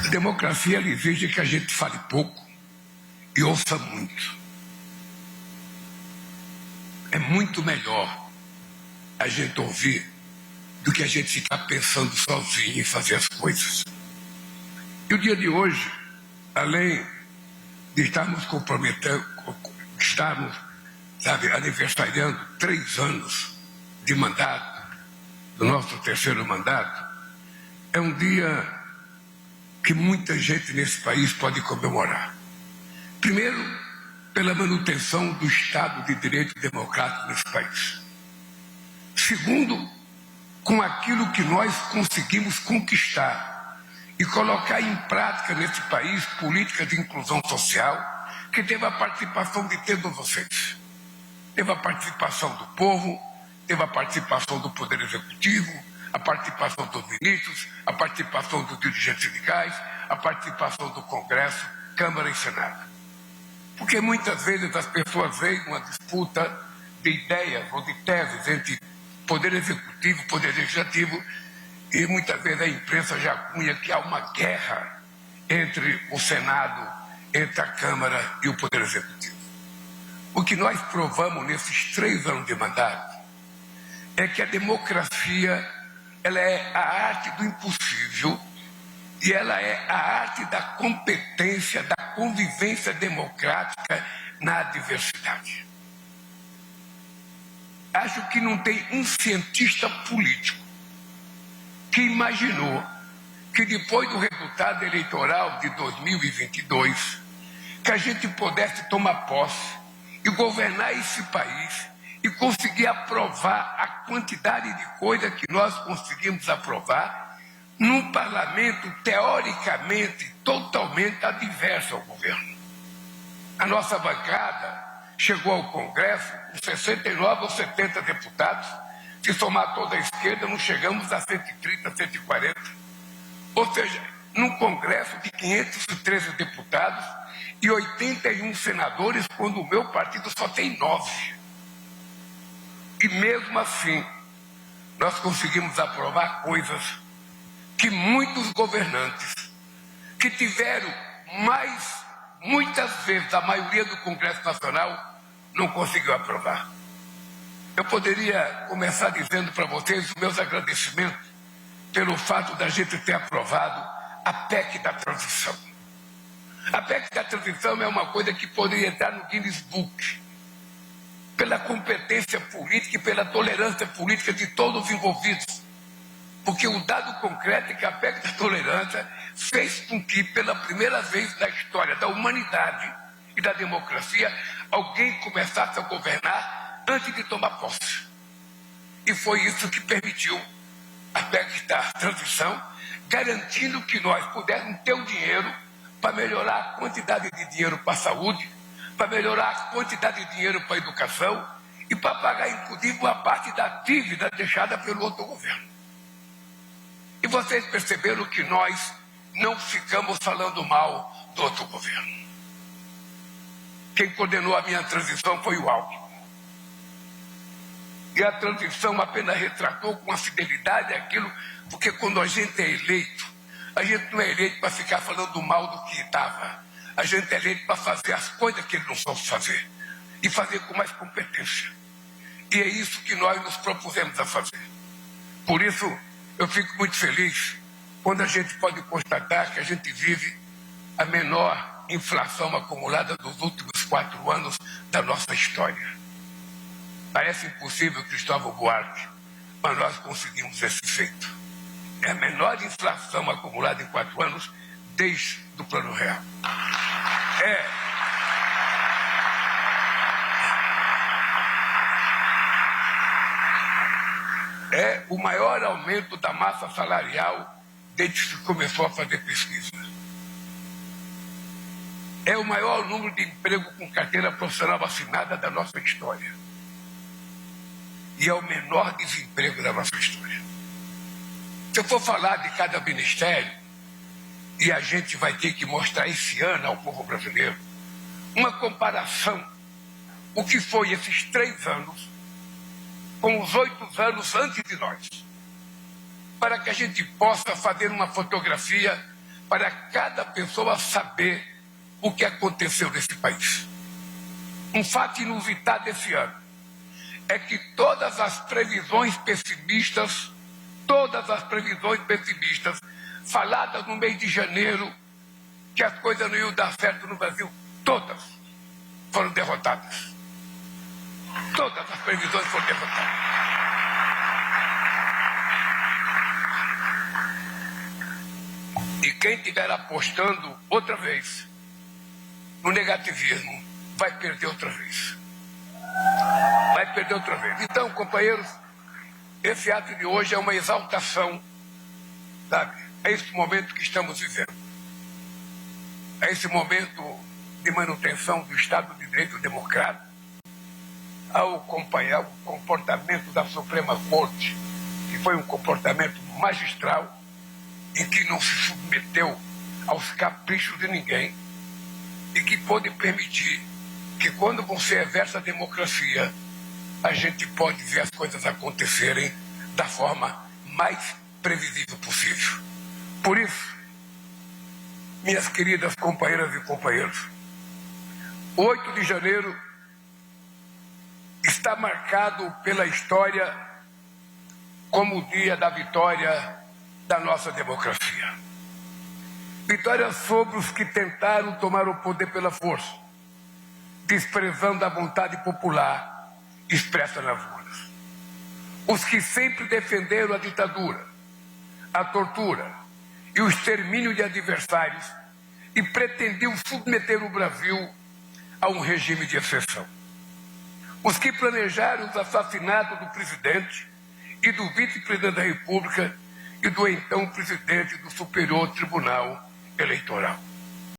A democracia ela exige que a gente fale pouco e ouça muito. É muito melhor a gente ouvir do que a gente ficar pensando sozinho em fazer as coisas. E o dia de hoje, além de estarmos aniversariando 3 anos de mandato, do nosso 3º mandato, é um dia que muita gente nesse país pode comemorar. Primeiro, pela manutenção do Estado de Direito Democrático nesse país. Segundo, com aquilo que nós conseguimos conquistar e colocar em prática nesse país política de inclusão social, que teve a participação de todos vocês. Teve a participação do povo, teve a participação do Poder Executivo, a participação dos ministros, a participação dos dirigentes sindicais, a participação do Congresso, Câmara e Senado. Porque muitas vezes as pessoas veem uma disputa de ideias ou de teses entre Poder Executivo e Poder Legislativo, e muitas vezes a imprensa já cunha que há uma guerra entre o Senado, entre a Câmara e o Poder Executivo. O que nós provamos nesses 3 anos de mandato é que a democracia ela é a arte do impossível e ela é a arte da competência, da convivência democrática na adversidade. Acho que não tem um cientista político que imaginou que depois do resultado eleitoral de 2022, que a gente pudesse tomar posse e governar esse país e conseguir aprovar a quantidade de coisas que nós conseguimos aprovar num parlamento teoricamente totalmente adverso ao governo. A nossa bancada chegou ao Congresso com 69 ou 70 deputados. Se somar toda a esquerda, não chegamos a 130, 140. Ou seja, num Congresso de 513 deputados e 81 senadores, quando o meu partido só tem 9. E mesmo assim, nós conseguimos aprovar coisas que muitos governantes, que tiveram muitas vezes a maioria do Congresso Nacional, não conseguiu aprovar. Eu poderia começar dizendo para vocês os meus agradecimentos pelo fato da gente ter aprovado a PEC da transição. A PEC da transição é uma coisa que poderia entrar no Guinness Book, pela competência política e pela tolerância política de todos os envolvidos. Porque o dado concreto é que a PEC da tolerância fez com que, pela primeira vez na história da humanidade e da democracia, alguém começasse a governar antes de tomar posse. E foi isso que permitiu a PEC da transição, garantindo que nós pudéssemos ter o dinheiro para melhorar a quantidade de dinheiro para a saúde, para melhorar a quantidade de dinheiro para a educação e para pagar, inclusive, uma parte da dívida deixada pelo outro governo. E vocês perceberam que nós não ficamos falando mal do outro governo. Quem coordenou a minha transição foi o Alckmin. E a transição apenas retratou com a fidelidade aquilo, porque quando a gente é eleito, a gente não é eleito para ficar falando mal do que estava. A gente é eleito para fazer as coisas que ele não soube fazer. E fazer com mais competência. E é isso que nós nos propusemos a fazer. Por isso, eu fico muito feliz quando a gente pode constatar que a gente vive a menor inflação acumulada dos últimos 4 anos da nossa história. Parece impossível, Cristóvão Buarque, mas nós conseguimos esse feito. É a menor inflação acumulada em 4 anos desde o Plano Real. É o maior aumento da massa salarial desde que começou a fazer pesquisa. É o maior número de emprego com carteira profissional assinada da nossa história. E é o menor desemprego da nossa história. Se eu for falar de cada ministério, e a gente vai ter que mostrar esse ano ao povo brasileiro, uma comparação, o que foi esses 3 anos com os 8 anos antes de nós, para que a gente possa fazer uma fotografia para cada pessoa saber o que aconteceu nesse país. Um fato inusitado esse ano é que todas as previsões pessimistas faladas no mês de janeiro, que as coisas não iam dar certo no Brasil, todas foram derrotadas. Todas as previsões foram derrotadas. E quem estiver apostando outra vez no negativismo vai perder outra vez. Vai perder outra vez. Então, companheiros, esse ato de hoje é uma exaltação, sabe? É esse momento que estamos vivendo. É esse momento de manutenção do Estado de Direito Democrático, ao acompanhar o comportamento da Suprema Corte, que foi um comportamento magistral e que não se submeteu aos caprichos de ninguém e que pôde permitir que, quando você exerce a democracia, a gente pode ver as coisas acontecerem da forma mais previsível possível. Por isso, minhas queridas companheiras e companheiros, 8 de janeiro está marcado pela história como o dia da vitória da nossa democracia. Vitória sobre os que tentaram tomar o poder pela força, desprezando a vontade popular expressa nas urnas. Os que sempre defenderam a ditadura, a tortura e o extermínio de adversários e pretendiam submeter o Brasil a um regime de exceção. Os que planejaram os assassinatos do presidente e do vice-presidente da República e do então presidente do Superior Tribunal Eleitoral.